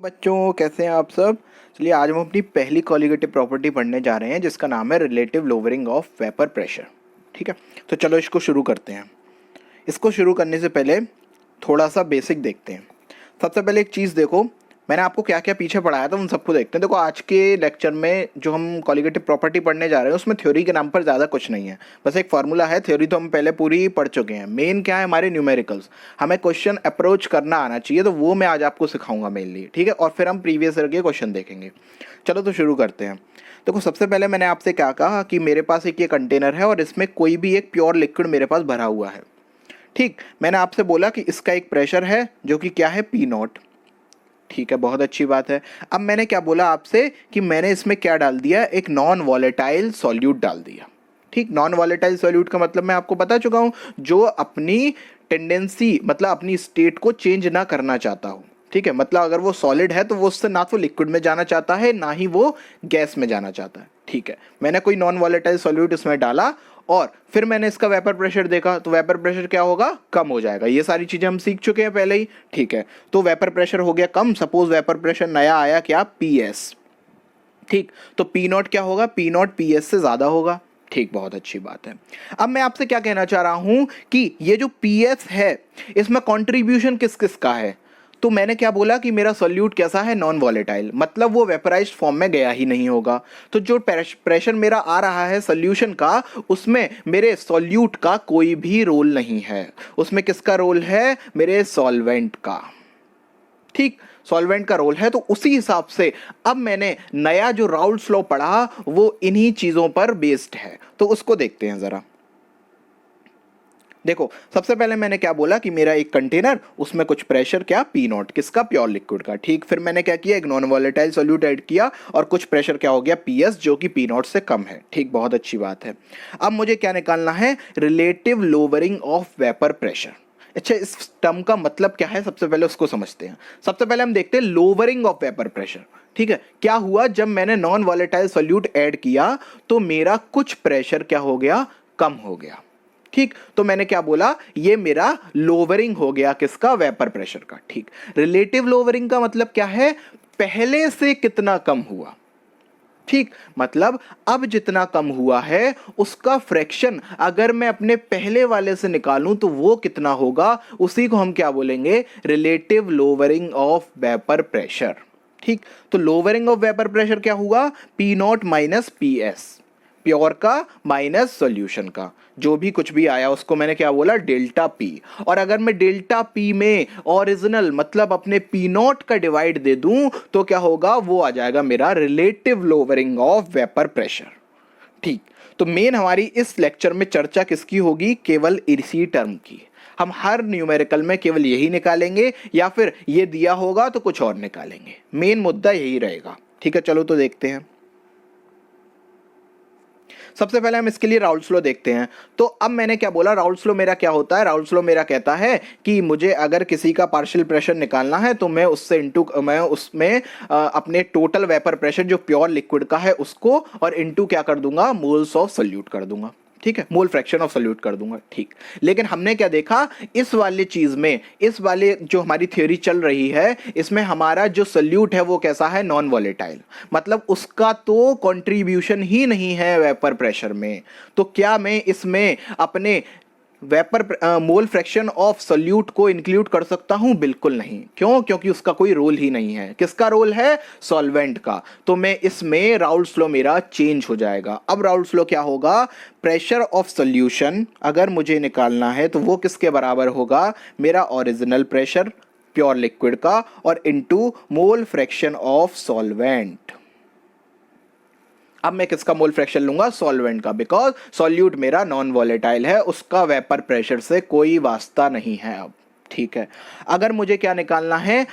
बच्चों कैसे हैं आप सब। चलिए आज हम अपनी पहली कॉलिगेटिव प्रॉपर्टी पढ़ने जा रहे हैं जिसका नाम है relative lowering of vapour pressure. ठीक है, तो चलो इसको शुरू करते हैं। इसको शुरू करने से पहले थोड़ा सा बेसिक देखते हैं। सबसे पहले एक चीज़ देखो, मैंने आपको क्या क्या पीछे पढ़ाया था उन सबको देखते हैं। देखो आज के लेक्चर में जो हम कॉलिगेटिव प्रॉपर्टी पढ़ने जा रहे हैं उसमें थ्योरी के नाम पर ज़्यादा कुछ नहीं है, बस एक फार्मूला है। थ्योरी तो हम पहले पूरी पढ़ चुके हैं। मेन क्या है, हमारे न्यूमेरिकल्स। हमें क्वेश्चन अप्रोच करना आना चाहिए, तो वो मैं आज आपको सिखाऊंगा मेनली। ठीक है, और फिर हम प्रीवियस ईयर के क्वेश्चन देखेंगे। चलो तो शुरू करते हैं। देखो सबसे पहले मैंने आपसे क्या कहा कि मेरे पास एक ये कंटेनर है और इसमें कोई भी एक प्योर लिक्विड मेरे पास भरा हुआ है। ठीक, मैंने आपसे बोला कि इसका एक प्रेशर है जो कि क्या है, पी नॉट। ठीक है, बहुत अच्छी बात है। अब मैंने क्या बोला आपसे कि मैंने इसमें क्या डाल दिया, एक नॉन वॉलेटाइल सॉल्यूट डाल दिया। ठीक, नॉन वॉलेटाइल सॉल्यूट का मतलब मैं आपको बता चुका हूं, जो अपनी टेंडेंसी मतलब अपनी स्टेट को चेंज ना करना चाहता हो। ठीक है, मतलब अगर वो सॉलिड है तो वो उससे ना तो लिक्विड में जाना चाहता है ना ही वो गैस में जाना चाहता है। ठीक है, मैंने कोई नॉन वॉलेटाइल सॉल्यूट इसमें डाला और फिर मैंने इसका वेपर प्रेशर देखा, तो वेपर प्रेशर क्या होगा, कम हो जाएगा। ये सारी चीजें हम सीख चुके हैं पहले ही। ठीक है, तो वेपर प्रेशर हो गया कम। सपोज वेपर प्रेशर नया आया क्या, पीएस। ठीक, तो पी नॉट क्या होगा, पी नॉट पीएस से ज्यादा होगा। ठीक, बहुत अच्छी बात है। अब मैं आपसे क्या कहना चाह रहा हूं कि ये जो पीएस है इसमें कंट्रीब्यूशन किस किस का है। तो मैंने क्या बोला कि मेरा सॉल्यूट कैसा है, नॉन वॉलेटाइल, मतलब वो वेपराइज्ड फॉर्म में गया ही नहीं होगा। तो जो प्रेशर मेरा आ रहा है सॉल्यूशन का, उसमें मेरे सॉल्यूट का कोई भी रोल नहीं है। उसमें किसका रोल है, मेरे सॉल्वेंट का। ठीक, सॉल्वेंट का रोल है। तो उसी हिसाब से अब मैंने नया जो राउल्स लॉ पढ़ा वो इन्हीं चीजों पर बेस्ड है, तो उसको देखते हैं जरा। देखो सबसे पहले मैंने क्या बोला कि मेरा एक कंटेनर, उसमें कुछ प्रेशर क्या, पी नॉट, किसका, प्योर लिक्विड का। ठीक, फिर मैंने क्या किया, एक नॉन वॉलेटाइल सॉल्यूट ऐड किया और कुछ प्रेशर क्या हो गया, पीएस, जो कि पी नॉट से कम है। ठीक, बहुत अच्छी बात है। अब मुझे क्या निकालना है, relative lowering of vapour pressure. अच्छा, इस टर्म का मतलब क्या है, सबसे पहले उसको समझते हैं। सबसे पहले हम देखते हैं लोअरिंग ऑफ वेपर प्रेशर। ठीक है, क्या हुआ, जब मैंने नॉन वॉलेटाइल सॉल्यूट ऐड किया तो मेरा कुछ प्रेशर क्या हो गया, कम हो गया। ठीक, तो मैंने क्या बोला, ये मेरा लोअरिंग हो गया, किसका, वेपर प्रेशर का। ठीक, रिलेटिव लोअरिंग का मतलब क्या है, पहले से कितना कम हुआ। ठीक, मतलब अब जितना कम हुआ है उसका फ्रैक्शन अगर मैं अपने पहले वाले से निकालूं तो वो कितना होगा, उसी को हम क्या बोलेंगे, relative lowering of vapour pressure. ठीक, तो लोअरिंग ऑफ वेपर प्रेशर क्या हुआ, P naught minus P S, pure का माइनस सॉल्यूशन का, जो भी कुछ भी आया उसको मैंने क्या बोला, डेल्टा पी। और अगर मैं डेल्टा पी में ओरिजिनल मतलब अपने पी नॉट का डिवाइड दे दूं तो क्या होगा, वो आ जाएगा मेरा relative lowering of vapour pressure. ठीक, तो मेन हमारी इस लेक्चर में चर्चा किसकी होगी, केवल इसी टर्म की। हम हर न्यूमेरिकल में केवल यही निकालेंगे या फिर ये दिया होगा तो कुछ और निकालेंगे, मेन मुद्दा यही रहेगा। ठीक है, चलो तो देखते हैं। सबसे पहले हम इसके लिए राउल्स लॉ देखते हैं। तो अब मैंने क्या बोला, राउल्स लॉ मेरा क्या होता है, राउल्स लॉ मेरा कहता है कि मुझे अगर किसी का पार्शियल प्रेशर निकालना है तो मैं उसमें अपने टोटल वेपर प्रेशर जो प्योर लिक्विड का है उसको और इनटू क्या कर दूंगा, मोल्स ऑफ सॉल्यूट कर दूंगा। ठीक है, मोल फ्रैक्शन ऑफ सॉल्यूट कर दूंगा। ठीक, लेकिन हमने क्या देखा, इस वाले चीज में, इस वाले जो हमारी थ्योरी चल रही है इसमें हमारा जो सॉल्यूट है वो कैसा है, नॉन वॉलेटाइल, मतलब उसका तो कंट्रीब्यूशन ही नहीं है वेपर प्रेशर में। तो क्या मैं इसमें अपने vapour mole fraction of solute को इंक्लूड कर सकता हूं, बिल्कुल नहीं। क्यों, क्योंकि उसका कोई रोल ही नहीं है। किसका रोल है, सॉल्वेंट का। तो मैं इसमें राउल्स लॉ मेरा चेंज हो जाएगा। अब राउल्स लॉ क्या होगा, प्रेशर ऑफ सॉल्यूशन अगर मुझे निकालना है तो वो किसके बराबर होगा, मेरा ओरिजिनल प्रेशर प्योर लिक्विड का और into mole fraction of solvent. अब मैं किसका मोल फ्रैक्शन लूंगा, सॉल्वेंट का, बिकॉज सॉल्यूट मेरा नॉन वॉलेटाइल है, उसका वेपर प्रेशर से कोई वास्ता नहीं है अब। ठीक है, अगर मुझे क्या निकालना है,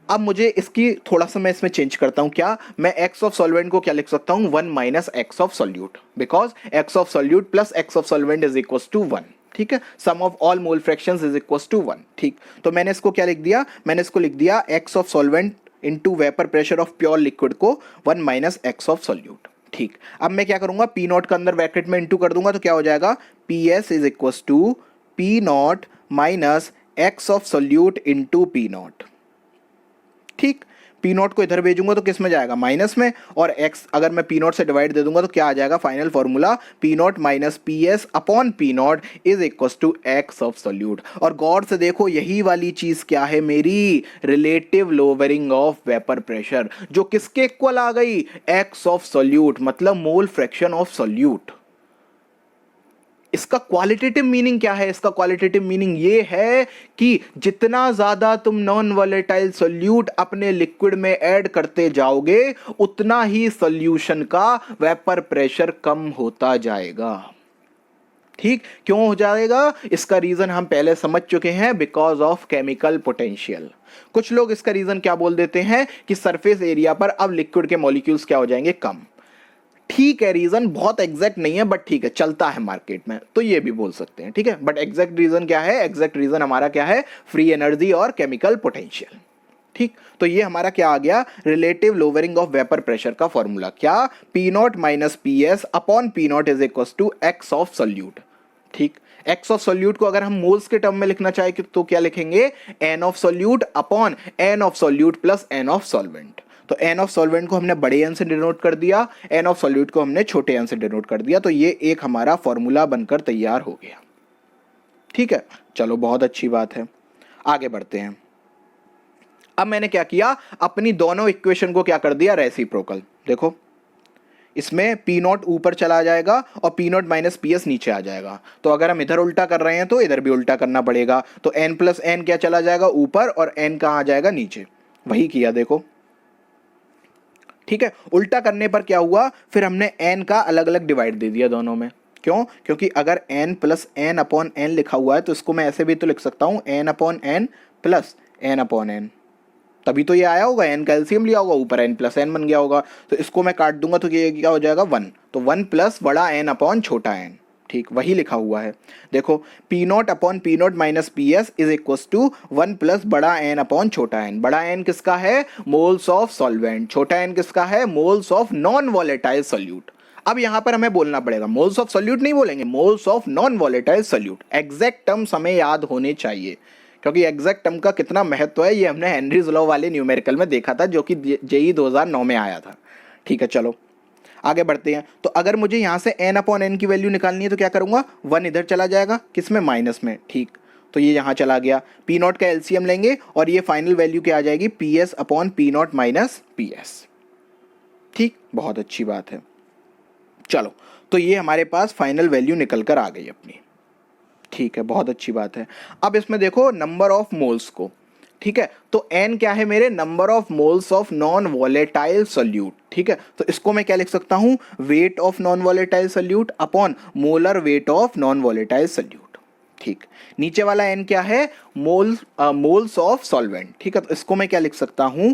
अब मुझे इसकी थोड़ा सा मैं इसमें चेंज करता हूं, क्या मैं एक्स ऑफ सॉल्वेंट को क्या लिख सकता हूं, 1 minus X of solute, because X of solute plus X of solvent is equal to 1। ठीक है, sum of all mole fractions is equal to 1। ठीक, तो मैंने इसको क्या लिख दिया, मैंने इसको लिख दिया x of solvent into vapour pressure of pure liquid को 1 माइनस एक्स ऑफ सॉल्यूट। ठीक, अब मैं क्या करूंगा, पी नॉट का अंदर ब्रैकेट में इंटू कर दूंगा तो क्या हो जाएगा, P S is equal to P naught minus X of solute into P naught. ठीक, पी नॉट को इधर भेजूंगा तो किस में जाएगा, माइनस में, और x अगर मैं पी नॉट से डिवाइड दे दूंगा तो क्या आ जाएगा, final formula P naught minus P S upon P naught is equal to X of solute. और गौर से देखो यही वाली चीज क्या है मेरी, relative lowering of vapour pressure, जो किसके इक्वल आ गई, एक्स ऑफ सोल्यूट, मतलब मोल फ्रैक्शन ऑफ सोल्यूट। इसका क्वालिटेटिव मीनिंग क्या है, इसका क्वालिटेटिव मीनिंग ये है कि जितना ज्यादा तुम नॉन वॉलेटाइल सोल्यूट अपने लिक्विड में ऐड करते जाओगे उतना ही सोल्यूशन का वेपर प्रेशर कम होता जाएगा। ठीक, क्यों हो जाएगा, इसका रीजन हम पहले समझ चुके हैं, बिकॉज ऑफ केमिकल पोटेंशियल। कुछ लोग इसका रीजन क्या बोल देते हैं कि सरफेस एरिया पर अब लिक्विड के मॉलिक्यूल्स क्या हो जाएंगे, कम। ठीक है, रीजन बहुत एग्जैक्ट नहीं है बट ठीक है, चलता है मार्केट में, तो ये भी बोल सकते हैं। ठीक है, बट एग्जैक्ट रीजन क्या है, एग्जैक्ट रीजन हमारा क्या है, फ्री एनर्जी और केमिकल पोटेंशियल। ठीक, तो ये हमारा क्या आ गया, relative lowering of vapour pressure का फॉर्मूला, क्या, P naught minus P S upon P naught is equal to X of solute. ठीक, एक्स ऑफ सोल्यूट को अगर हम मोल्स के टर्म में लिखना चाहे तो क्या लिखेंगे, N of solute upon N of solute plus N of solvent. तो एन ऑफ सॉल्वेंट को हमने बड़े एन से डिनोट कर दिया, एन ऑफ सोल्यूट को हमने छोटे एन से डिनोट कर दिया, तो ये एक हमारा फॉर्मूला बनकर तैयार हो गया। ठीक है, चलो बहुत अच्छी बात है, आगे बढ़ते हैं। अब मैंने क्या किया, अपनी दोनों इक्वेशन को क्या कर दिया, रेसिप्रोकल। देखो इसमें पी नॉट ऊपर चला जाएगा और P naught minus P S नीचे आ जाएगा, तो अगर हम इधर उल्टा कर रहे हैं तो इधर भी उल्टा करना पड़ेगा, तो एन प्लस एन क्या चला जाएगा ऊपर और एन कहाँ आ जाएगा, नीचे। वही किया देखो। ठीक है, उल्टा करने पर क्या हुआ, फिर हमने n का अलग अलग डिवाइड दे दिया दोनों में। क्यों, क्योंकि अगर n plus N upon N लिखा हुआ है तो इसको मैं ऐसे भी तो लिख सकता हूं, n upon N plus N upon N, तभी तो ये आया होगा, n का एलसीएम लिया होगा, ऊपर n प्लस एन बन गया होगा। तो इसको मैं काट दूंगा तो ये क्या हो जाएगा, 1, तो 1 प्लस बड़ा n अपॉन छोटा n। ठीक, वही लिखा हुआ है। देखो P naught upon P naught minus P S is equal to 1 plus बड़ा एन अपॉन छोटा एन। बड़ा एन किसका है, मोल्स ऑफ सॉल्वेंट, छोटा एन किसका है, moles of non volatile solute. अब यहां पर हमें बोलना पड़ेगा, मोल्स ऑफ सोल्यूट नहीं बोलेंगे, moles of non volatile solute. Exact terms हमें याद होने चाहिए, क्योंकि एग्जैक्ट टर्म का कितना महत्व है ये हमने हेनरीज लॉ वाले न्यूमेरिकल में देखा था, जो कि जेई 2009 में आया था। ठीक है, चलो आगे बढ़ते हैं। तो अगर मुझे यहाँ से n अपॉन एन की वैल्यू निकालनी है तो क्या करूँगा, 1 इधर चला जाएगा, किस में, माइनस में। ठीक, तो ये यहाँ चला गया, पी नॉट का एलसीएम लेंगे और ये फाइनल वैल्यू क्या आ जाएगी, P S upon P naught minus P S. ठीक, बहुत अच्छी बात है। चलो, तो ये हमारे पास फाइनल वैल्यू निकल कर आ गई अपनी। ठीक है, बहुत अच्छी बात है। अब इसमें देखो नंबर ऑफ मोल्स को। ठीक है, तो n क्या है मेरे, number of moles of non volatile solute. ठीक है, तो इसको मैं क्या लिख सकता हूं, weight of non volatile solute upon molar weight of non volatile solute. ठीक, नीचे वाला n क्या है, मोल्स ऑफ सॉल्वेंट। ठीक है, तो इसको मैं क्या लिख सकता हूं,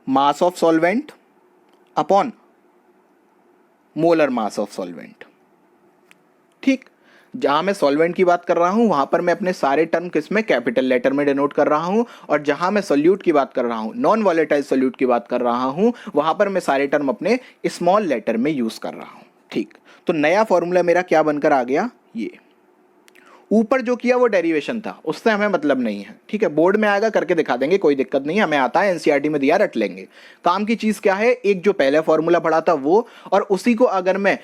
mass of solvent upon molar mass of solvent. ठीक, जहां मैं सॉल्वेंट की बात कर रहा हूं वहां पर मैं अपने सारे टर्म किसमें, कैपिटल लेटर में डिनोट कर रहा हूं, और जहां मैं सोल्यूट की बात कर रहा हूं, नॉन वॉलेटाइल सोल्यूट की बात कर रहा हूं, वहां पर मैं सारे टर्म अपने स्मॉल लेटर में यूज कर रहा हूं। ठीक, तो नया फॉर्मूला मेरा क्या बनकर आ गया, ये ऊपर जो किया वो डेरिवेशन था, उससे हमें मतलब नहीं है। ठीक है, बोर्ड में आएगा करके दिखा देंगे, कोई दिक्कत नहीं है, हमें आता है, एनसीईआरटी में दिया, रट लेंगे। काम की चीज क्या है, एक जो पहले फॉर्मूला पढ़ा था वो, और उसी को अगर मैं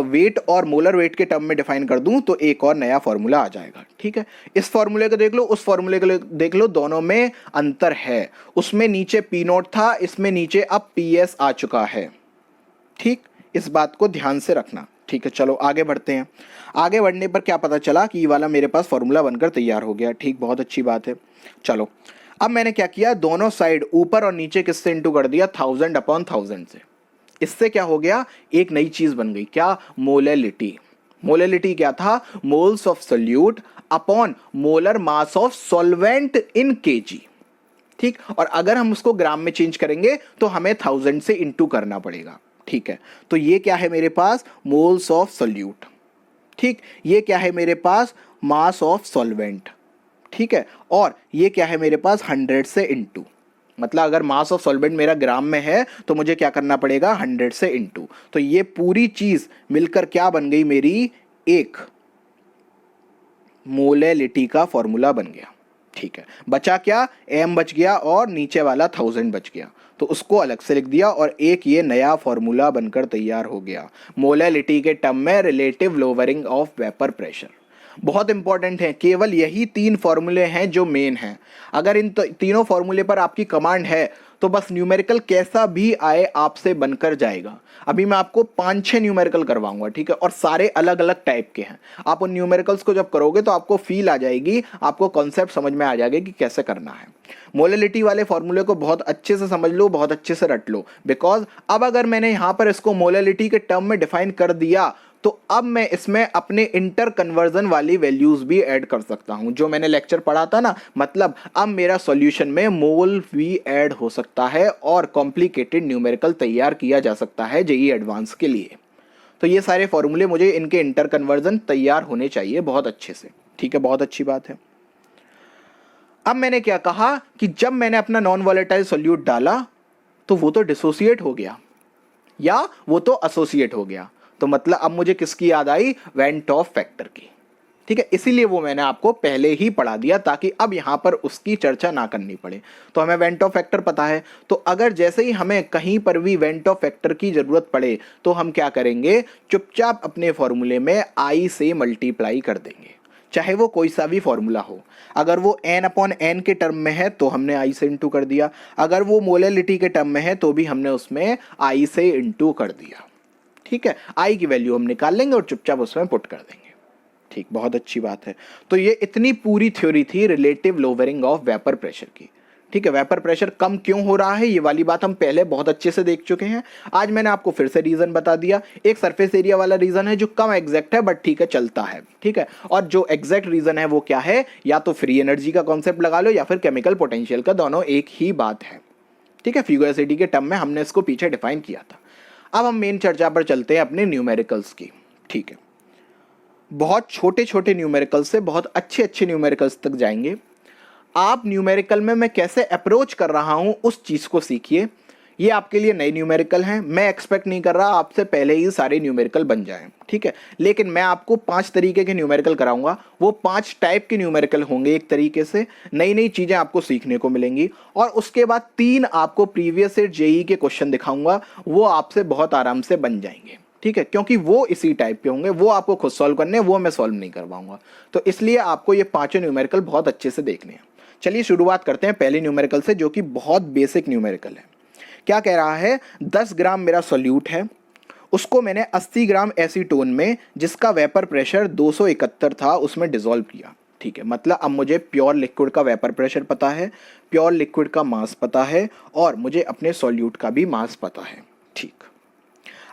वेट और मोलर वेट के टर्म में डिफाइन कर दूं तो एक और नया फॉर्मूला आ जाएगा। ठीक है, इस फॉर्मूले को देख लो, उस फॉर्मूले को देख लो, दोनों में अंतर है। उसमें नीचे पी नॉट था, इसमें नीचे अब पी एस आ चुका है। ठीक, इस बात को ध्यान से रखना। ठीक है, चलो आगे बढ़ते हैं। आगे बढ़ने पर क्या पता चला कि ये वाला मेरे पास फॉर्मूला बनकर तैयार हो गया। ठीक, बहुत अच्छी बात है। चलो अब मैंने क्या किया, दोनों साइड ऊपर और नीचे किससे इंटू कर दिया, 1000 अपॉन 1000 से। इससे क्या हो गया, एक नई चीज बन गई, क्या, मोलेलिटी। मोलेलिटी क्या था, moles of solute upon molar mass of solvent in KG. ठीक, और अगर हम उसको ग्राम में चेंज करेंगे तो हमें 1000 से इंटू करना पड़ेगा। ठीक है, तो ये क्या है मेरे पास, मोल्स ऑफ सोल्यूट। ठीक, ये क्या है मेरे पास, मास ऑफ सॉल्वेंट। ठीक है, और ये क्या है मेरे पास, 100 से इंटू, मतलब अगर मास ऑफ सॉल्वेंट मेरा ग्राम में है तो मुझे क्या करना पड़ेगा, 100 से इंटू। तो ये पूरी चीज मिलकर क्या बन गई मेरी, एक मोलेलिटी का फॉर्मूला बन गया। ठीक है, बचा क्या, m बच गया और नीचे वाला 1000 बच गया, तो उसको अलग से लिख दिया और एक ये नया फॉर्मूला बनकर तैयार हो गया मोलैलिटी के टर्म में relative lowering of vapour pressure. बहुत इंपॉर्टेंट है, केवल यही 3 फॉर्मूले हैं जो मेन हैं। अगर इन तीनों फॉर्मूले पर आपकी कमांड है तो बस न्यूमेरिकल कैसा भी आए आपसे बनकर जाएगा। अभी मैं आपको 5-6 न्यूमेरिकल करवाऊंगा, ठीक है, और सारे अलग अलग टाइप के हैं। आप उन न्यूमेरिकल्स को जब करोगे तो आपको फील आ जाएगी, आपको कॉन्सेप्ट समझ में आ जाएगा कि कैसे करना है। मोलैलिटी वाले फॉर्मूले को बहुत अच्छे से समझ लो, बहुत अच्छे से रट लो, बिकॉज अब अगर मैंने यहां पर इसको मोलैलिटी के टर्म में डिफाइन कर दिया तो अब मैं इसमें अपने इंटर कन्वर्जन वाली वैल्यूज भी ऐड कर सकता हूं, जो मैंने लेक्चर पढ़ा था ना। मतलब अब मेरा सॉल्यूशन में मोल भी ऐड हो सकता है और कॉम्प्लिकेटेड न्यूमेरिकल तैयार किया जा सकता है जेईई एडवांस के लिए। तो ये सारे फॉर्मूले मुझे इनके इंटर कन्वर्जन तैयार होने चाहिए बहुत अच्छे से, ठीक है, बहुत अच्छी बात है। अब मैंने क्या कहा कि जब मैंने अपना नॉन वॉलेटाइल सॉल्यूट डाला तो वो तो डिसोसिएट हो गया या वो तो एसोसिएट हो गया, तो मतलब अब मुझे किसकी याद आई, वेन टॉफ फैक्टर की, ठीक है। इसीलिए वो मैंने आपको पहले ही पढ़ा दिया ताकि अब यहां पर उसकी चर्चा ना करनी पड़े। तो हमें वेन टॉफ फैक्टर पता है, तो अगर जैसे ही हमें कहीं पर भी वेन टॉफ फैक्टर की जरूरत पड़े तो हम क्या करेंगे, चुपचाप अपने फॉर्मूले में आई से मल्टीप्लाई कर देंगे, चाहे वो कोई सा भी फॉर्मूला हो। अगर वो n/n के टर्म में है तो हमने आई से इंटू कर दिया, अगर वो मोलैलिटी के टर्म में है तो भी हमने उसमें आई से इंटू कर दिया, ठीक है। आई की वैल्यू हम निकाल लेंगे और चुपचाप उसमें पुट कर देंगे, ठीक, बहुत अच्छी बात है। तो ये इतनी पूरी थ्योरी थी relative lowering of vapour pressure की, ठीक है। वेपर प्रेशर कम क्यों हो रहा है ये वाली बात हम पहले बहुत अच्छे से देख चुके हैं। आज मैंने आपको फिर से रीजन बता दिया। एक सरफेस एरिया वाला रीजन है जो कम एग्जैक्ट है बट ठीक है, चलता है, ठीक है। और जो एग्जैक्ट रीजन है वो क्या है, या तो फ्री एनर्जी का कॉन्सेप्ट लगा लो या फिर केमिकल पोटेंशियल का, दोनों एक ही बात है, ठीक है। फ्यूगोसिटी के टर्म में हमने इसको पीछे डिफाइन किया था। अब हम मेन चर्चा पर चलते हैं अपने न्यूमेरिकल्स की, ठीक है। बहुत छोटे छोटे न्यूमेरिकल्स से बहुत अच्छे अच्छे न्यूमेरिकल्स तक जाएंगे। आप न्यूमेरिकल में मैं कैसे अप्रोच कर रहा हूं उस चीज को सीखिए। ये आपके लिए नए न्यूमेरिकल हैं, मैं एक्सपेक्ट नहीं कर रहा आपसे पहले ही सारे न्यूमेरिकल बन जाएं, ठीक है। लेकिन मैं आपको 5 तरीके के न्यूमेरिकल कराऊंगा, वो 5 टाइप के न्यूमेरिकल होंगे। एक तरीके से नई नई चीजें आपको सीखने को मिलेंगी और उसके बाद 3 आपको प्रीवियस ईयर जेईई के क्वेश्चन दिखाऊंगा, वो आपसे बहुत आराम से बन जाएंगे, ठीक है, क्योंकि वो इसी टाइप के होंगे, वो आपको खुद सॉल्व करने, वो मैं सॉल्व नहीं करवाऊंगा। तो इसलिए आपको ये 5 न्यूमेरिकल बहुत अच्छे से देखने हैं। चलिए शुरुआत करते हैं पहले न्यूमेरिकल से, जो कि बहुत बेसिक न्यूमेरिकल है। क्या कह रहा है, 10 ग्राम मेरा सॉल्यूट है, उसको मैंने 80 ग्राम एसीटोन में, जिसका वेपर प्रेशर 271 था, उसमें डिसॉल्व किया, ठीक है। मतलब अब मुझे प्योर लिक्विड का वेपर प्रेशर पता है, प्योर लिक्विड का मास पता है और मुझे अपने सॉल्यूट का भी मास पता है, ठीक।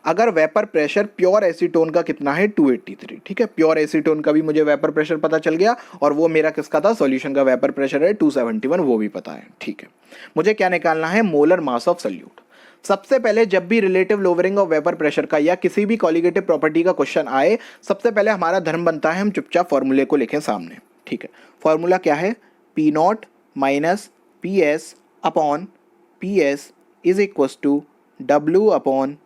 अगर वेपर प्रेशर प्योर एसीटोन का कितना है, 283, ठीक है। प्योर एसीटोन का भी मुझे वेपर प्रेशर पता चल गया और वो मेरा किसका था, सॉल्यूशन का वेपर प्रेशर है 271, वो भी पता है, ठीक है। मुझे क्या निकालना है, मोलर मास ऑफ सॉल्यूट। सबसे पहले जब भी relative lowering of vapour pressure का या किसी भी कॉलिगेटिव प्रॉपर्टी का क्वेश्चन आए, सबसे पहले हमारा धर्म बनता है हम चुपचाप फॉर्मूले को लिखें सामने, ठीक है। फॉर्मूला क्या है, P0 minus PS upon PS is equal to W upon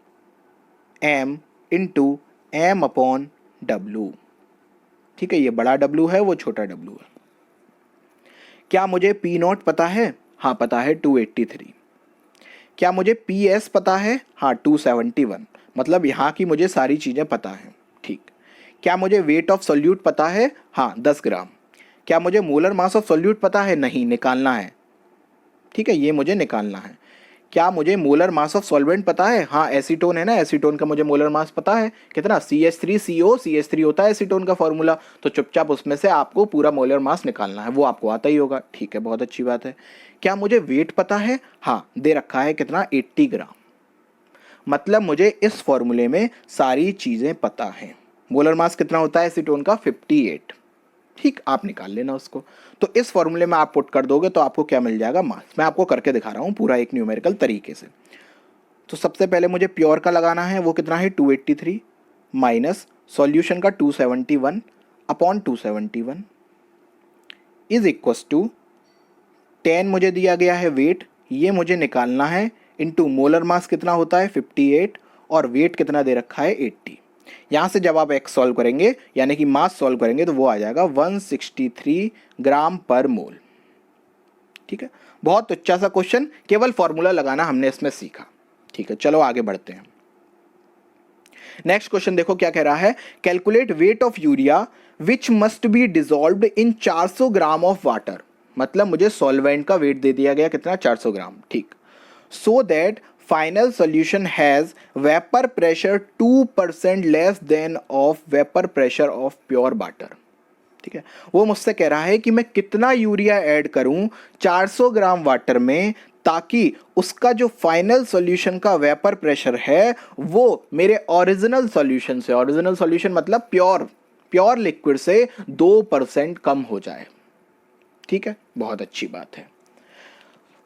M into M upon W, ठीक है। ये बड़ा W है, वो छोटा W है। क्या मुझे P0 पता है, हाँ पता है 283। क्या मुझे PS पता है, हाँ 271, मतलब यहाँ की मुझे सारी चीज़ें पता हैं, ठीक। क्या मुझे वेट ऑफ सॉल्यूट पता है, हाँ 10 ग्राम। क्या मुझे मोलर मास ऑफ सॉल्यूट पता है, नहीं, निकालना है, ठीक है, ये मुझे निकालना है। क्या मुझे मोलर मास ऑफ सॉल्वेंट पता है, हाँ एसीटोन है ना, एसीटोन का मुझे मोलर मास पता है कितना, CH3CO, CH3 होता है एसीटोन का फॉर्मूला, तो चुपचाप उसमें से आपको पूरा मोलर मास निकालना है, वो आपको आता ही होगा, ठीक है, बहुत अच्छी बात है। क्या मुझे वेट पता है, हाँ दे रखा है कितना, 80 ग्राम। मतलब मुझे इस फॉर्मूले में सारी चीजें पता हैं। मोलर मास कितना होता है एसीटोन का, 58, ठीक, आप निकाल लेना उसको। तो इस फॉर्मूले में आप पुट कर दोगे तो आपको क्या मिल जाएगा, मास। मैं आपको करके दिखा रहा हूं पूरा एक न्यूमेरिकल तरीके से। तो सबसे पहले मुझे प्योर का लगाना है, वो कितना है 283 माइनस सॉल्यूशन का 271 अपॉन 271 इज इक्वल टू 10 मुझे दिया गया है वेट, ये मुझे निकालना है, इंटू मोलर मास कितना होता है 58 और वेट कितना दे रखा है 80। यहाँ से जब आप एक्स सॉल्व करेंगे यानी कि मास सॉल्व करेंगे तो वो आ जाएगा 163 ग्राम पर मोल, ठीक है, बहुत अच्छा सा क्वेश्चन, केवल फॉर्मूला लगाना हमने इसमें सीखा। ठीक है, चलो आगे बढ़ते हैं। नेक्स्ट क्वेश्चन देखो क्या कह रहा है, calculate weight of urea which must be dissolved in 400 gram of water. मतलब मुझे सॉल्वेंट का वेट दे दिया गया कितना, 400 ग्राम। ठीक, so that final solution has vapour pressure 2% less than of vapour pressure of pure water. ठीक है, वो मुझसे कह रहा है कि मैं कितना यूरिया ऐड करूं 400 ग्राम वाटर में ताकि उसका जो फाइनल सॉल्यूशन का वेपर प्रेशर है वो मेरे ओरिजिनल सॉल्यूशन से, ओरिजिनल सॉल्यूशन मतलब प्योर लिक्विड से 2% कम हो जाए। ठीक है, बहुत अच्छी बात है।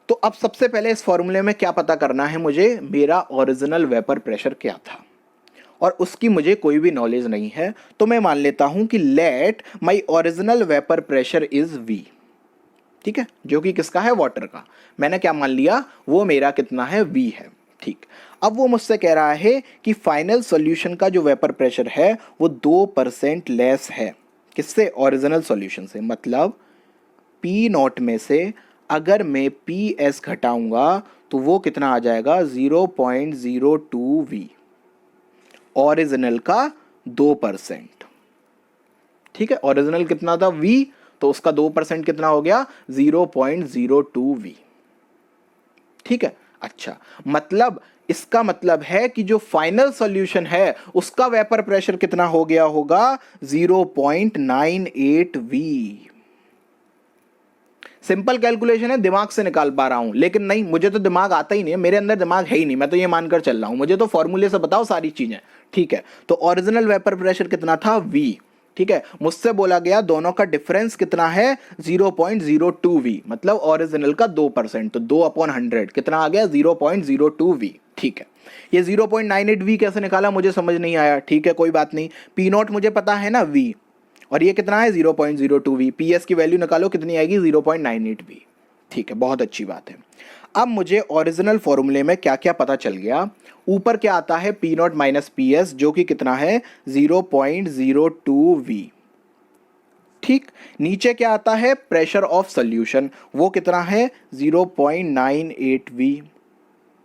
तो अब सबसे पहले इस फॉर्मूले में क्या पता करना है मुझे, मेरा ओरिजिनल वेपर प्रेशर क्या था, और उसकी मुझे कोई भी नॉलेज नहीं है। तो मैं मान लेता हूं कि let my original vapour pressure is V। ठीक है, जो कि किसका है, वाटर का। मैंने क्या मान लिया, वो मेरा कितना है, V है। ठीक, अब वो मुझसे कह रहा है कि फाइनल सॉल्यूशन का जो वेपर प्रेशर है वो 2% लेस है, किससे, ओरिजिनल सॉल्यूशन से। मतलब P नॉट में से अगर मैं PS घटाऊंगा तो वो कितना आ जाएगा, 0.02 V, ओरिजिनल का 2%। ठीक है, ओरिजिनल कितना था, V, तो उसका 2% कितना हो गया, 0.02 V। ठीक है, अच्छा, मतलब इसका मतलब है कि जो फाइनल सॉल्यूशन है उसका वेपर प्रेशर कितना हो गया होगा, 0.98 V। सिंपल कैलकुलेशन है, दिमाग से निकाल पा रहा हूं, लेकिन नहीं, मुझे तो दिमाग आता ही नहीं है, मेरे अंदर दिमाग है ही नहीं, मैं तो ये मानकर चल रहा हूं, मुझे तो फॉर्मूले से बताओ सारी चीजें। ठीक है, तो ओरिजिनल वेपर प्रेशर कितना था, V। ठीक है, मुझसे बोला गया दोनों का डिफरेंस कितना है, 0.02 V, मतलब ओरिजिनल का 2%, तो 2/100 कितना आ गया, 0.02 V। ठीक है, ये 0.98 V कैसे निकाला मुझे समझ नहीं आया। ठीक है, कोई बात नहीं, P नॉट मुझे पता है ना, V, और ये कितना है, 0.02 V। PS की वैल्यू निकालो कितनी आएगी, 0.98 V। ठीक है, बहुत अच्छी बात है। अब मुझे ओरिजिनल फॉर्मूले में क्या क्या पता चल गया। ऊपर क्या आता है, P नॉट माइनस PS, जो कि कितना है, 0.02 V। ठीक, नीचे क्या आता है, प्रेशर ऑफ सोल्यूशन, वो कितना है, 0.98 V।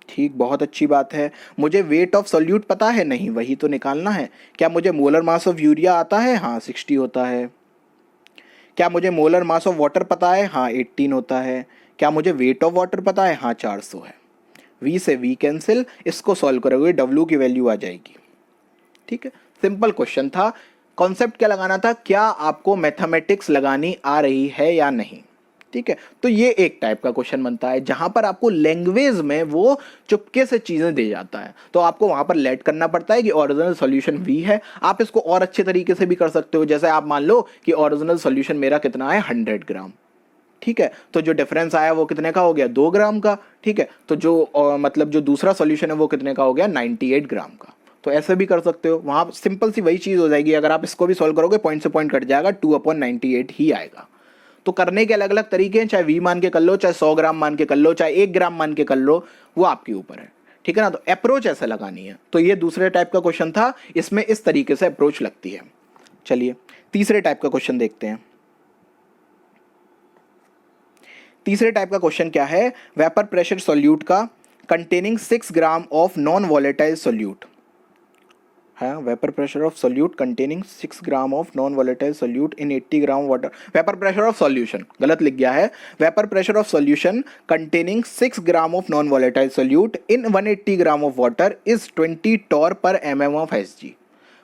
ठीक, बहुत अच्छी बात है। मुझे वेट ऑफ सोल्यूट पता है, नहीं, वही तो निकालना है। क्या मुझे मोलर मास ऑफ यूरिया आता है, हाँ 60 होता है। क्या मुझे मोलर मास ऑफ वाटर पता है, हाँ 18 होता है। क्या मुझे वेट ऑफ वाटर पता है, हाँ 400 है। V से V कैंसिल, इसको सॉल्व करोगे W की वैल्यू आ जाएगी। ठीक है, सिंपल क्वेश्चन था। कॉन्सेप्ट क्या लगाना था, क्या आपको मैथमेटिक्स लगानी आ रही है या नहीं। ठीक है, तो ये एक टाइप का क्वेश्चन बनता है जहां पर आपको लैंग्वेज में वो चुपके से चीजें दे जाता है, तो आपको वहां पर लेट करना पड़ता है कि ओरिजिनल सॉल्यूशन V है। आप इसको और अच्छे तरीके से भी कर सकते हो, जैसे आप मान लो कि ओरिजिनल सॉल्यूशन मेरा कितना है, 100 ग्राम। ठीक है, तो जो डिफरेंस आया वो कितने का हो गया, 2 ग्राम का। ठीक है, तो जो मतलब जो दूसरा सॉल्यूशन है वो कितने का हो गया, 98 ग्राम का। तो ऐसे भी कर सकते हो, वहां सिंपल सी वही चीज हो जाएगी। अगर आप इसको भी सॉल्व करोगे, पॉइंट से पॉइंट कट जाएगा, 2/98 ही आएगा। तो करने के अलग अलग तरीके हैं, चाहे V मान के कर लो, चाहे 100 ग्राम मान के कर लो, चाहे 1 ग्राम मान के कर लो, वो आपके ऊपर है। ठीक है ना, तो अप्रोच ऐसे लगानी है। तो ये दूसरे टाइप का क्वेश्चन था, इसमें इस तरीके से अप्रोच लगती है। चलिए तीसरे टाइप का क्वेश्चन देखते हैं। तीसरे टाइप का क्वेश्चन क्या है, वेपर प्रेशर सोल्यूट का containing 6 gram of non volatile solute है। Vapour pressure of solute containing 6 gram of non volatile solute in 80 gram water. Vapour pressure of solution गलत लिख गया है, vapour pressure of solution containing 6 gram of non volatile solute in 180 gram of water is 20 torr पर mm of Hg।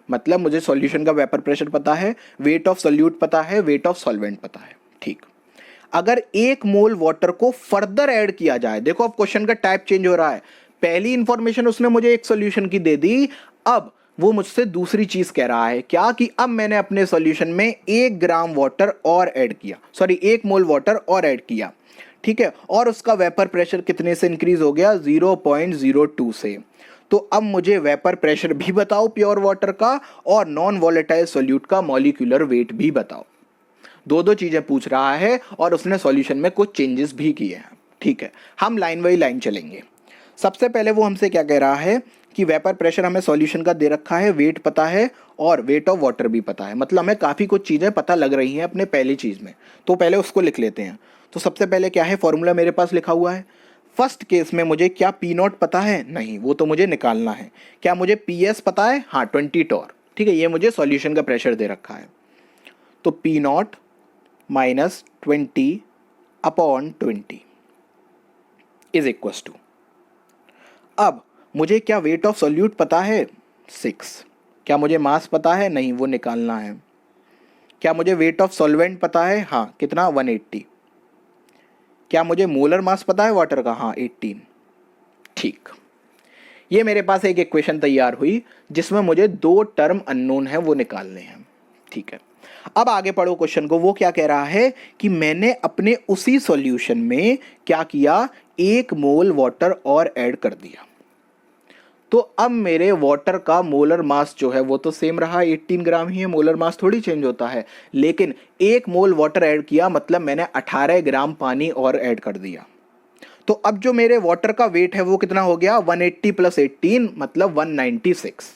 मतलब मुझे solution का vapour pressure पता है, वेट ऑफ सोल्यूट पता है, वेट ऑफ सॉल्वेंट पता है। ठीक, अगर 1 मोल वाटर को फर्दर ऐड किया जाए, देखो अब क्वेश्चन का टाइप चेंज हो रहा है। पहली इंफॉर्मेशन उसने मुझे एक सॉल्यूशन की दे दी, अब वो मुझसे दूसरी चीज कह रहा है, क्या कि अब मैंने अपने सॉल्यूशन में 1 ग्राम वाटर और ऐड किया, सॉरी 1 मोल वाटर और ऐड किया। ठीक है, और उसका वेपर प्रेशर कितने से इंक्रीज हो गया, 0.02 से। तो अब मुझे वेपर प्रेशर भी बताओ प्योर वाटर का, और नॉन वॉलेटाइल सोल्यूट का मॉलिक्यूलर वेट भी बताओ। दो चीजें पूछ रहा है और उसने सॉल्यूशन में कुछ चेंजेस भी किए हैं। ठीक है, हम लाइन बाई लाइन चलेंगे। सबसे पहले वो हमसे क्या कह रहा है कि वेपर प्रेशर हमें सॉल्यूशन का दे रखा है, वेट पता है और वेट ऑफ वाटर भी पता है। मतलब हमें काफ़ी कुछ चीज़ें पता लग रही हैं अपने पहली चीज़ में, तो पहले उसको लिख लेते हैं। तो सबसे पहले क्या है, फॉर्मूला मेरे पास लिखा हुआ है। फर्स्ट केस में मुझे क्या पी नॉट पता है? नहीं, वो तो मुझे निकालना है। क्या मुझे पी एस पता है? हाँ, 20 टॉर। ठीक है, ये मुझे सॉल्यूशन का प्रेशर दे रखा है। तो P naught minus 20 upon 20 is equal to, अब मुझे क्या वेट ऑफ सॉल्यूट पता है? 6। क्या मुझे मास पता है? नहीं, वो निकालना है। क्या मुझे वेट ऑफ सॉल्वेंट पता है? हाँ, कितना? 180। क्या मुझे मोलर मास पता है वाटर का? हाँ, 18। ठीक, ये मेरे पास एक इक्वेशन तैयार हुई जिसमें मुझे 2 टर्म अननोन है वो निकालने हैं। ठीक है, अब आगे पढ़ो क्वेश्चन को। वो क्या कह रहा है कि मैंने अपने उसी सॉल्यूशन में क्या किया, 1 मोल वाटर और ऐड कर दिया। तो अब मेरे वाटर का मोलर मास जो है वो तो सेम रहा, 18 ग्राम ही है, मोलर मास थोड़ी चेंज होता है। लेकिन 1 मोल वाटर ऐड किया मतलब मैंने 18 ग्राम पानी और ऐड कर दिया। तो अब जो मेरे वाटर का वेट है वो कितना हो गया, 180 प्लस 18 मतलब 196।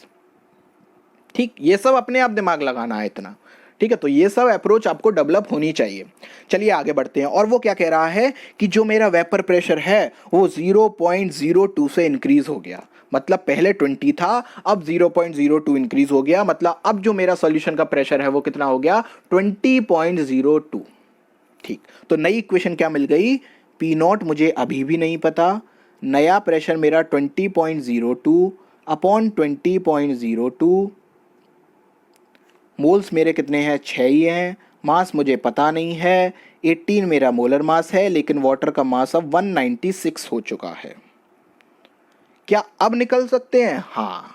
ठीक, ये सब अपने आप दिमाग लगाना है इतना। ठीक है, तो ये सब अप्रोच आपको डेवलप होनी चाहिए। चलिए आगे बढ़ते हैं। और वो क्या कह रहा है कि जो मेरा वेपर प्रेशर है वो 0.02 से इंक्रीज हो गया। मतलब पहले 20 था, अब 0.02 इंक्रीज हो गया। मतलब अब जो मेरा सॉल्यूशन का प्रेशर है वो कितना हो गया, 20.02। ठीक, तो नई इक्वेशन क्या मिल गई, पी नॉट मुझे अभी भी नहीं पता, नया प्रेशर मेरा 20.02 अपॉन 20.02, मोल्स मेरे कितने हैं, 6 ही हैं। मास मुझे पता नहीं है, 18 मेरा मोलर मास है, लेकिन वाटर का मास अब 196 हो चुका है। क्या अब निकल सकते हैं? हाँ,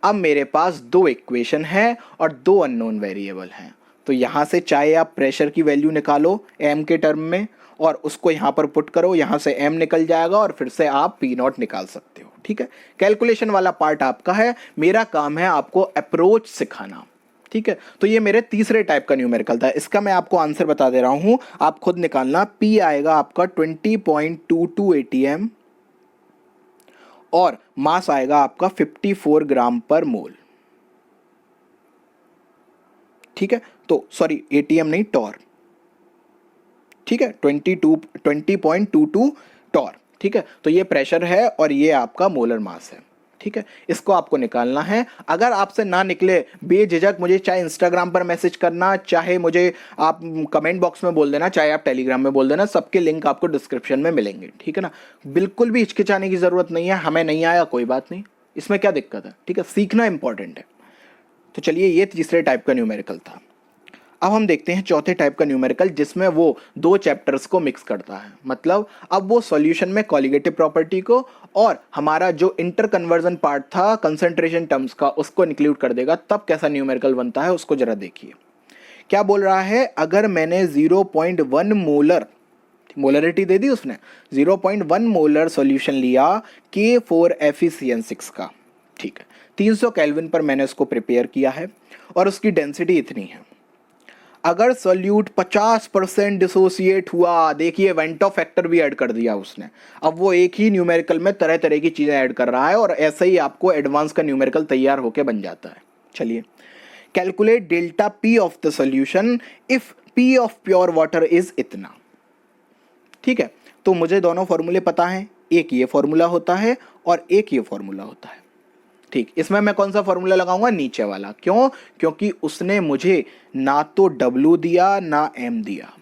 अब मेरे पास 2 इक्वेशन है और 2 अननोन वेरिएबल हैं। तो यहां से चाहे आप प्रेशर की वैल्यू निकालो एम के टर्म में और उसको यहां पर पुट करो, यहां से एम निकल जाएगा और फिर से आप पी नॉट निकाल सकते हो। ठीक है, कैलकुलेशन वाला पार्ट आपका है, मेरा काम है आपको अप्रोच सिखाना। ठीक है, तो ये मेरे तीसरे टाइप का न्यूमेरिकल था। इसका मैं आपको आंसर बता दे रहा हूं, आप खुद निकालना। पी आएगा आपका 20.22 एटीएम और मास आएगा आपका 54 ग्राम पर मोल। ठीक है, तो सॉरी एटीएम नहीं, टॉर। ठीक है, 20.22 टॉर। ठीक है, तो ये प्रेशर है और ये आपका मोलर मास है। ठीक है, इसको आपको निकालना है। अगर आपसे ना निकले, बेझिझक मुझे चाहे इंस्टाग्राम पर मैसेज करना, चाहे मुझे आप कमेंट बॉक्स में बोल देना, चाहे आप टेलीग्राम में बोल देना, सबके लिंक आपको डिस्क्रिप्शन में मिलेंगे। ठीक है ना, बिल्कुल भी हिचकिचाने की जरूरत नहीं है। हमें नहीं आया कोई बात नहीं, इसमें क्या दिक्कत है। ठीक है, सीखना इंपॉर्टेंट है। तो चलिए, ये तीसरे टाइप का न्यूमेरिकल था। अब हम देखते हैं चौथे टाइप का न्यूमेरिकल, जिसमें वो 2 चैप्टर्स को मिक्स करता है। मतलब अब वो सॉल्यूशन में कॉलिगेटिव प्रॉपर्टी को और हमारा जो इंटर कन्वर्जन पार्ट था कंसंट्रेशन टर्म्स का, उसको इंक्लूड कर देगा। तब कैसा न्यूमेरिकल बनता है उसको जरा देखिए। क्या बोल रहा है, अगर मैंने 0.1 मोलर, मोलरिटी दे दी उसने, 0.1 मोलर सॉल्यूशन लिया K4FeCN6 का। ठीक है, 300 केल्विन पर मैंने उसको प्रिपेयर किया है और उसकी डेंसिटी इतनी है। अगर सॉल्यूट 50% डिसोसिएट हुआ, देखिए वेंटो फैक्टर भी ऐड कर दिया उसने। अब वो एक ही न्यूमेरिकल में तरह तरह की चीजें ऐड कर रहा है और ऐसे ही आपको एडवांस का न्यूमेरिकल तैयार होके बन जाता है। चलिए, calculate delta P of the solution if P of pure water is इतना। ठीक है, तो मुझे दोनों फॉर्मूले पता हैं, एक ये फॉर्मूला होता है और एक ये फॉर्मूला होता है। ठीक, इसमें मैं कौन सा फॉर्मूला लगाऊंगा, नीचे वाला। क्यों? क्योंकि उसने मुझे ना तो W दिया ना M दिया।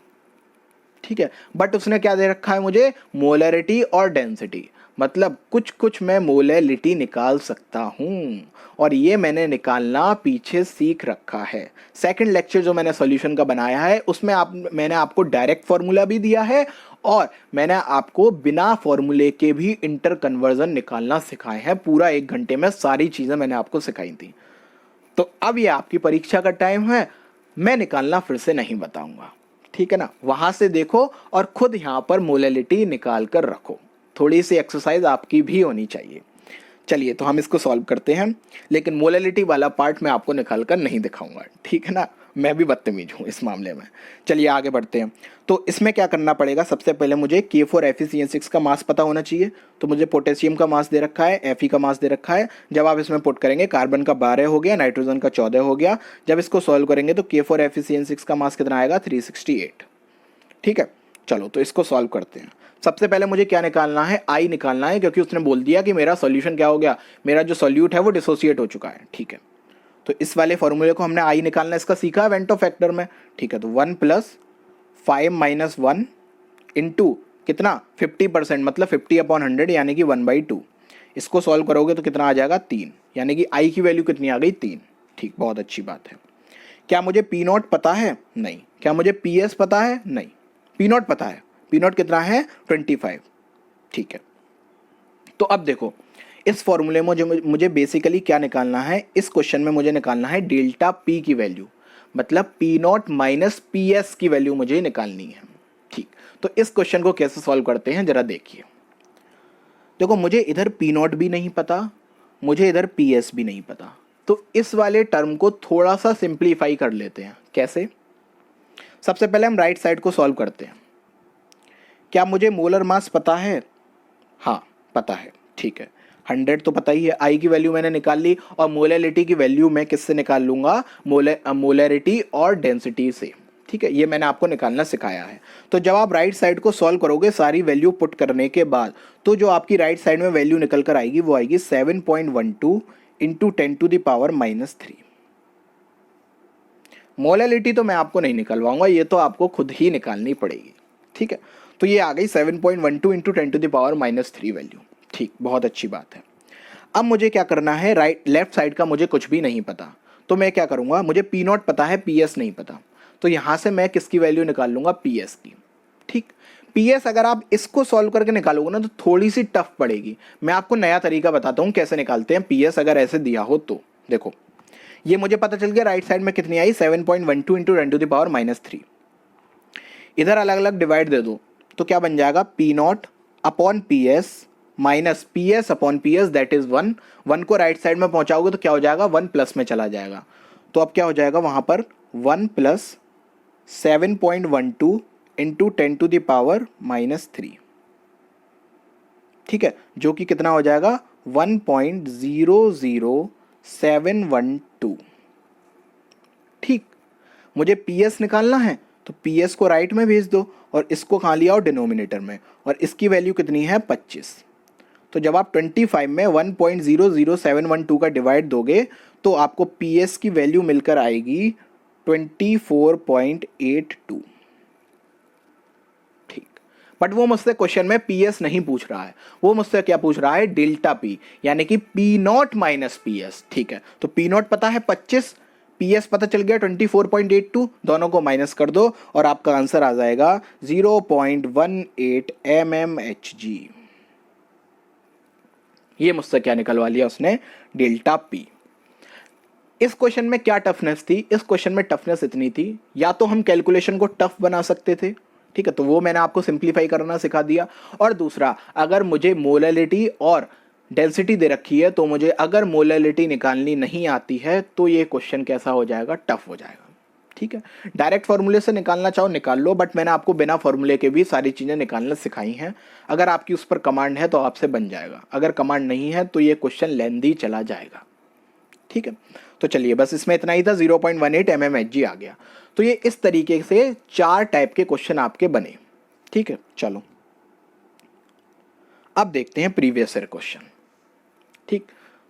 ठीक है, बट उसने क्या दे रखा है मुझे, मोलरिटी और डेंसिटी। मतलब कुछ कुछ मैं मोलैलिटी निकाल सकता हूं और ये मैंने निकालना पीछे सीख रखा है। सेकंड लेक्चर जो मैंने सॉल्यूशन का बनाया है उसमें मैंने आपको डायरेक्ट फॉर्मूला भी दिया है और मैंने आपको बिना फॉर्मूले के भी इंटर कन्वर्जन निकालना सिखाए हैं। पूरा 1 घंटे में सारी चीजें मैंने आपको सिखाई थी। तो अब ये आपकी परीक्षा का टाइम है, मैं निकालना फिर से नहीं बताऊंगा। ठीक है ना, वहां से देखो और खुद यहां पर मोलैलिटी निकाल कर रखो। थोड़ी सी एक्सरसाइज आपकी भी होनी चाहिए। चलिए, तो हम इसको सॉल्व करते हैं, लेकिन मोलैलिटी वाला पार्ट मैं आपको निकाल कर नहीं दिखाऊंगा। ठीक है ना, मैं भी बदतमीज हूँ इस मामले में। चलिए आगे बढ़ते हैं। तो इसमें क्या करना पड़ेगा, सबसे पहले मुझे K4FeCN6 का मास पता होना चाहिए। तो मुझे पोटेशियम का मास दे रखा है, Fe का मास दे रखा है। जब आप इसमें पुट करेंगे, कार्बन का 12 हो गया, नाइट्रोजन का 14 हो गया। जब इसको सॉल्व करेंगे तो K4FeCN6 का मास कितना आएगा, 368। ठीक है, चलो तो इसको सॉल्व करते हैं। सबसे पहले मुझे क्या निकालना है, आई निकालना है, क्योंकि उसने बोल दिया कि मेरा सॉल्यूशन क्या हो गया, मेरा जो सॉल्यूट है वो डिसोसिएट हो चुका है। ठीक है, तो इस वाले फॉर्मूले को हमने आई निकालना इसका सीखा है वेंटो फैक्टर में। ठीक है, तो 1 + 5 - 1 इंटू कितना 50%, मतलब 50/100 यानी कि 1/2। इसको सॉल्व करोगे तो कितना आ जाएगा 3, यानी कि आई की वैल्यू कितनी आ गई 3। ठीक, बहुत अच्छी बात है। क्या मुझे पी नॉट पता है? नहीं। क्या मुझे पी एस पता है? नहीं। पी नॉट पता है। पी नॉट कितना है? 25। ठीक है, तो अब देखो इस फॉर्मूले में मुझे बेसिकली क्या निकालना है, इस क्वेश्चन में मुझे निकालना है डेल्टा पी की वैल्यू, मतलब P naught minus P S की वैल्यू मुझे निकालनी है। ठीक, तो इस क्वेश्चन को कैसे सॉल्व करते हैं जरा देखिए। देखो मुझे इधर पी नॉट भी नहीं पता, मुझे इधर पी एस भी नहीं पता, तो इस वाले टर्म को थोड़ा सा सिंप्लीफाई कर लेते हैं। कैसे? सबसे पहले हम राइट साइड को सॉल्व करते हैं। क्या मुझे मोलर मास पता है? हाँ पता है। ठीक है, 100 तो पता ही है, आई की वैल्यू मैंने निकाल ली, और मोलैरिटी की वैल्यू मैं किससे निकाल लूंगा? मोलैरिटी और डेंसिटी से। ठीक है, ये मैंने आपको निकालना सिखाया है। तो जब आप राइट साइड को सॉल्व करोगे सारी वैल्यू पुट करने के बाद, तो जो आपकी राइट साइड में वैल्यू निकल कर आएगी वो आएगी 7.12 इंटू 10⁻³ मोलैरिटी तो मैं आपको नहीं निकलवाऊंगा, ये तो आपको खुद ही निकालनी पड़ेगी। ठीक है, तो ये आ गई 7.12 इंटू 10⁻³ वैल्यू। ठीक, बहुत अच्छी बात है। अब मुझे क्या करना है, लेफ्ट साइड का मुझे कुछ भी नहीं पता, तो मैं क्या करूंगा, मुझे पी नॉट पता है, पी एस नहीं पता, तो यहां से मैं किसकी वैल्यू निकाल लूंगा? पी एस की। ठीक, पी एस अगर आप इसको सॉल्व करके निकालोगे ना तो थोड़ी सी टफ पड़ेगी। मैं आपको नया तरीका बताता हूं कैसे निकालते हैं पी एस अगर ऐसे दिया हो तो। देखो ये मुझे पता चल गया राइट साइड में कितनी आई, 7.12 इंटू 10⁻³ इधर अलग अलग डिवाइड दे दो तो क्या बन जाएगा, P naught upon P S minus P S upon P S, that is 1। 1 को राइट साइड में पहुंचाओगे तो क्या हो जाएगा, 1 प्लस में चला जाएगा, तो अब क्या हो जाएगा वहां पर 1 + 7.12 इंटू 10⁻³ ठीक है, जो कि कितना हो जाएगा 1.00712। ठीक, मुझे पी एस निकालना है तो पी एस को राइट में भेज दो और इसको कहाँ लिया हो, डिनोमिनेटर में, और इसकी वैल्यू कितनी है 25। तो जब आप 25 में 1.00712 का डिवाइड दोगे तो आपको पी एस की वैल्यू मिलकर आएगी 24.82। ठीक, बट वो मुझसे क्वेश्चन में पी एस नहीं पूछ रहा है, वो मुझसे क्या पूछ रहा है, डेल्टा पी, यानी कि P naught minus P S. ठीक है, तो पी नॉट पता है 25, पी एस पता चल गया 24.82, दोनों को माइनस कर दो और आपका आंसर आ जाएगा 0.18 mmHg। ये मुझसे क्या निकलवा लिया उसने, डेल्टा पी। इस क्वेश्चन में क्या टफनेस थी, इस क्वेश्चन में टफनेस इतनी थी, या तो हम कैलकुलेशन को टफ बना सकते थे, ठीक है, तो वो मैंने आपको सिंप्लीफाई करना सिखा दिया, और दूसरा अगर मुझे मोलैरिटी और डेंसिटी दे रखी है तो मुझे अगर मोलैरिटी निकालनी नहीं आती है तो ये क्वेश्चन कैसा हो जाएगा, टफ हो जाएगा। ठीक है, डायरेक्ट फॉर्मूले से निकालना चाहो निकाल लो, बट मैंने आपको बिना फॉर्मूले के भी सारी चीज़ें निकालना सिखाई हैं। अगर आपकी उस पर कमांड है तो आपसे बन जाएगा, अगर कमांड नहीं है तो ये क्वेश्चन लेंदी चला जाएगा। ठीक है, तो चलिए बस इसमें इतना ही था, 0.18 mmHg आ गया। तो ये इस तरीके से 4 टाइप के क्वेश्चन आपके बने। ठीक है, चलो अब देखते हैं प्रीवियस ईयर क्वेश्चन। ठीक,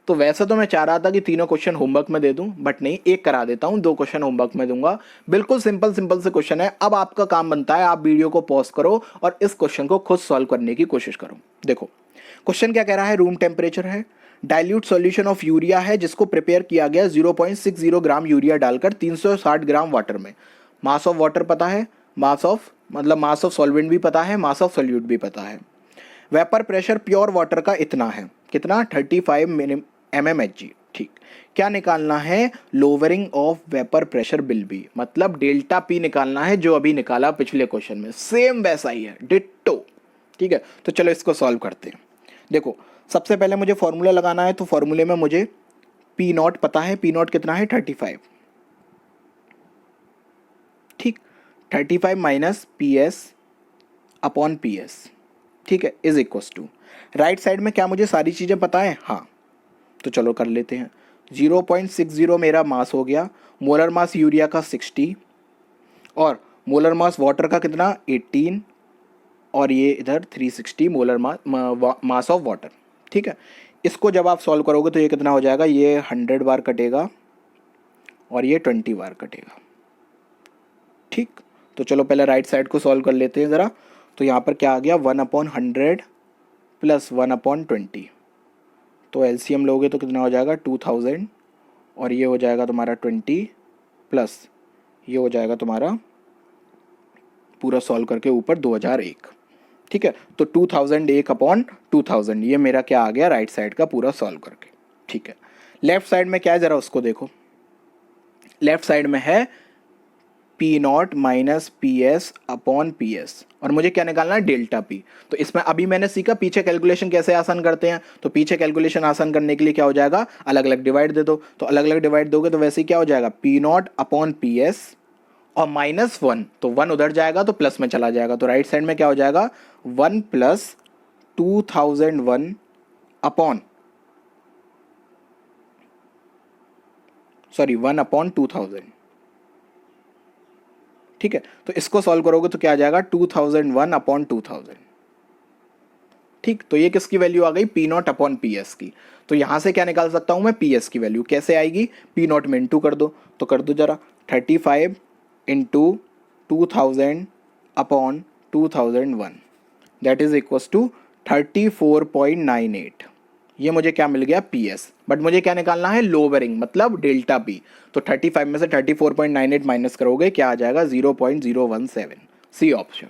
तो वैसे तो मैं चाह रहा था कि तीनों क्वेश्चन होमवर्क में दे दूं, बट नहीं, एक करा देता हूं, 2 क्वेश्चन होमवर्क में दूंगा। बिल्कुल सिंपल से क्वेश्चन है। अब आपका काम बनता है, आप वीडियो को पॉज करो और इस क्वेश्चन को खुद सॉल्व करने की कोशिश करो। देखो क्वेश्चन क्या कह रहा है, रूम टेम्परेचर है, डाइल्यूट सॉल्यूशन ऑफ यूरिया है जिसको प्रिपेयर किया गया 0.60 ग्राम यूरिया डालकर 360 ग्राम वाटर में। मास ऑफ वाटर पता है, मास ऑफ सॉल्वेंट भी पता है, मास ऑफ सॉल्यूट भी पता है। वेपर प्रेशर प्योर वाटर का इतना है, कितना, 35 mmHg। ठीक, क्या निकालना है, lowering of vapour pressure will be, मतलब डेल्टा पी निकालना है, जो अभी निकाला पिछले क्वेश्चन में, सेम वैसा ही है, डिट्टो। ठीक है, तो चलो इसको सॉल्व करते हैं। देखो सबसे पहले मुझे फॉर्मूला लगाना है, तो फॉर्मूले में मुझे पी नॉट पता है, पी नॉट कितना है 35। ठीक, 35 minus P S upon P S, ठीक है, is equals to, right side में क्या मुझे सारी चीज़ें पता है, हाँ, तो चलो कर लेते हैं। 0.60 मेरा मास हो गया, मोलर मास यूरिया का 60 और मोलर मास वाटर का कितना 18 और ये इधर 360 मोलर मास ऑफ वाटर। ठीक है, इसको जब आप सॉल्व करोगे तो ये कितना हो जाएगा, ये 100 बार कटेगा और ये 20 बार कटेगा। ठीक, तो चलो पहले राइट साइड को सॉल्व कर लेते हैं ज़रा। तो यहाँ पर क्या आ गया, 1/100 प्लस 1/20, तो एलसीएम लोगे तो कितना हो जाएगा 2000, और ये हो जाएगा तुम्हारा 20 प्लस ये हो जाएगा तुम्हारा पूरा सॉल्व करके ऊपर 2001। ठीक है, तो 2001/2000 ये मेरा क्या आ गया राइट साइड का पूरा सॉल्व करके। ठीक है, लेफ्ट साइड में क्या है ज़रा उसको देखो। लेफ्ट साइड में है P0 माइनस PS/PS, और मुझे क्या निकालना है, डेल्टा P। तो इसमें अभी मैंने सीखा पीछे कैलकुलेशन कैसे आसान करते हैं। तो पीछे कैलकुलेशन आसान करने के लिए क्या हो जाएगा, अलग अलग डिवाइड दे दो। तो अलग अलग डिवाइड दोगे तो वैसे ही क्या हो जाएगा, P0/PS और -1, तो 1 उधर जाएगा तो प्लस में चला जाएगा। तो राइट साइड में क्या हो जाएगा, 1 + 2001 अपॉन 1/2000। ठीक है, तो इसको सॉल्व करोगे तो क्या आ जाएगा 2001/2000। ठीक, तो ये किसकी वैल्यू आ गई, P0/PS की। तो यहां से क्या निकाल सकता हूं मैं, PS की वैल्यू कैसे आएगी, P0 में इंटू कर दो। तो कर दो जरा, 35 × 2000/2001 दैट इज इक्वल्स टू 34.98। ये मुझे क्या मिल गया, PS। बट मुझे क्या निकालना है, लोअरिंग मतलब डेल्टा P। तो 35 में से 34.98 माइनस करोगे क्या आ जाएगा, 0.017, सी ऑप्शन।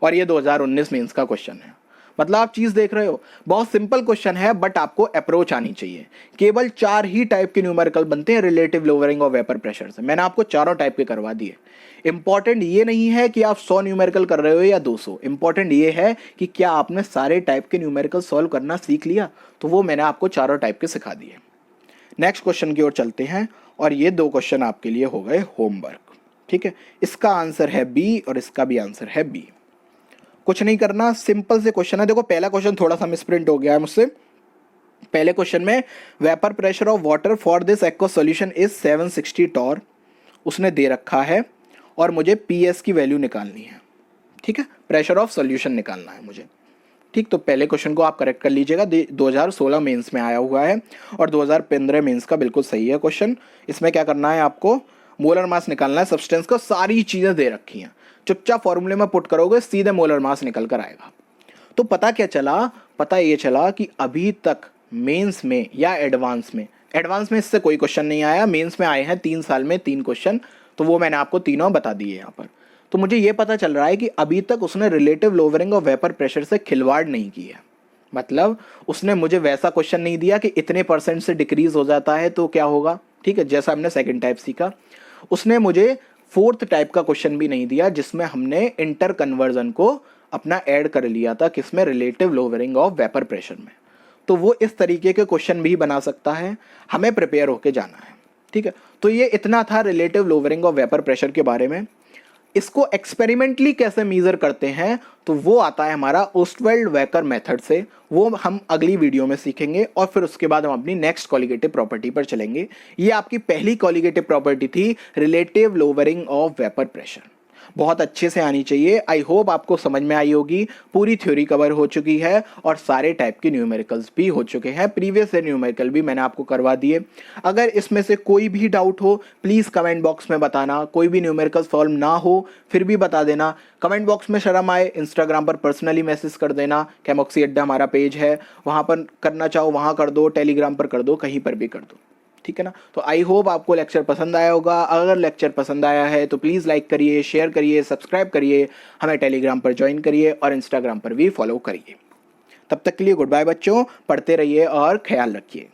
और ये 2019 मेंस का क्वेश्चन है। मतलब आप चीज देख रहे हो, बहुत सिंपल क्वेश्चन है बट आपको अप्रोच आनी चाहिए। केवल 4 ही टाइप के न्यूमेरिकल बनते हैं relative lowering of vapour pressure से। मैंने आपको चारों टाइप के करवा दिए। इंपॉर्टेंट ये नहीं है कि आप 100 न्यूमेरिकल कर रहे हो या 200, इंपॉर्टेंट ये है कि क्या आपने सारे टाइप के न्यूमेरिकल सॉल्व करना सीख लिया। तो वो मैंने आपको चारों टाइप के सिखा दिए। नेक्स्ट क्वेश्चन की ओर चलते हैं, और ये 2 क्वेश्चन आपके लिए हो गए होमवर्क। ठीक है, इसका आंसर है बी और इसका भी आंसर है बी। कुछ नहीं करना, सिंपल से क्वेश्चन है। देखो पहला क्वेश्चन थोड़ा सा मिसप्रिंट हो गया है मुझसे। पहले क्वेश्चन में vapour pressure of water for this aqua solution is 760 torr उसने दे रखा है, और मुझे PS की वैल्यू निकालनी है। ठीक है, प्रेशर ऑफ सॉल्यूशन निकालना है मुझे। ठीक, तो पहले क्वेश्चन को आप करेक्ट कर लीजिएगा। 2016 मेंस में आया हुआ है और 2015 मेंस का बिल्कुल सही है क्वेश्चन। इसमें क्या करना है, आपको मोलर मास निकालना है सब्सटेंस का। सारी चीजें दे रखी हैं, चुपचाप फॉर्मूले में पुट करोगे सीधे मोलर मास निकल कर आएगा। तो पता क्या चला, पता ये चला कि अभी तक मेंस में या एडवांस में इससे कोई क्वेश्चन नहीं आया। मेंस में आए हैं 3 साल में 3 क्वेश्चन, तो वो मैंने आपको तीनों बता दिए यहाँ पर। तो मुझे ये पता चल रहा है कि अभी तक उसने relative lowering of vapour pressure से खिलवाड़ नहीं की है। मतलब उसने मुझे वैसा क्वेश्चन नहीं दिया कि इतने % से डिक्रीज हो जाता है तो क्या होगा। ठीक है, जैसा हमने सेकंड टाइप सीखा। उसने मुझे 4th टाइप का क्वेश्चन भी नहीं दिया जिसमें हमने इंटर कन्वर्जन को अपना ऐड कर लिया था, किसमें, relative lowering of vapour pressure में। तो वो इस तरीके के क्वेश्चन भी बना सकता है, हमें प्रिपेयर होके जाना है। ठीक है, तो ये इतना था relative lowering of vapour pressure के बारे में। इसको एक्सपेरिमेंटली कैसे मेजर करते हैं तो वो आता है हमारा ओस्टवेल्ड-वेकर मेथड से। वो हम अगली वीडियो में सीखेंगे, और फिर उसके बाद हम अपनी नेक्स्ट कॉलिगेटिव प्रॉपर्टी पर चलेंगे। ये आपकी पहली कॉलिगेटिव प्रॉपर्टी थी, relative lowering of vapour pressure. बहुत अच्छे से आनी चाहिए। आई होप आपको समझ में आई होगी। पूरी थ्योरी कवर हो चुकी है और सारे टाइप के न्यूमेरिकल्स भी हो चुके हैं। प्रीवियस ईयर न्यूमेरिकल भी मैंने आपको करवा दिए। अगर इसमें से कोई भी डाउट हो प्लीज़ कमेंट बॉक्स में बताना। कोई भी न्यूमेरिकल सॉल्व ना हो फिर भी बता देना। कमेंट बॉक्स में शर्म आए इंस्टाग्राम पर पर्सनली मैसेज कर देना। केमोक्सी अड्डा हमारा पेज है, वहाँ पर करना चाहो वहाँ कर दो, टेलीग्राम पर कर दो, कहीं पर भी कर दो। ठीक है ना। तो आई होप आपको लेक्चर पसंद आया होगा। अगर लेक्चर पसंद आया है तो प्लीज़ लाइक करिए, शेयर करिए, सब्सक्राइब करिए, हमें टेलीग्राम पर ज्वाइन करिए और इंस्टाग्राम पर भी फॉलो करिए। तब तक के लिए गुड बाय बच्चों, पढ़ते रहिए और ख्याल रखिए।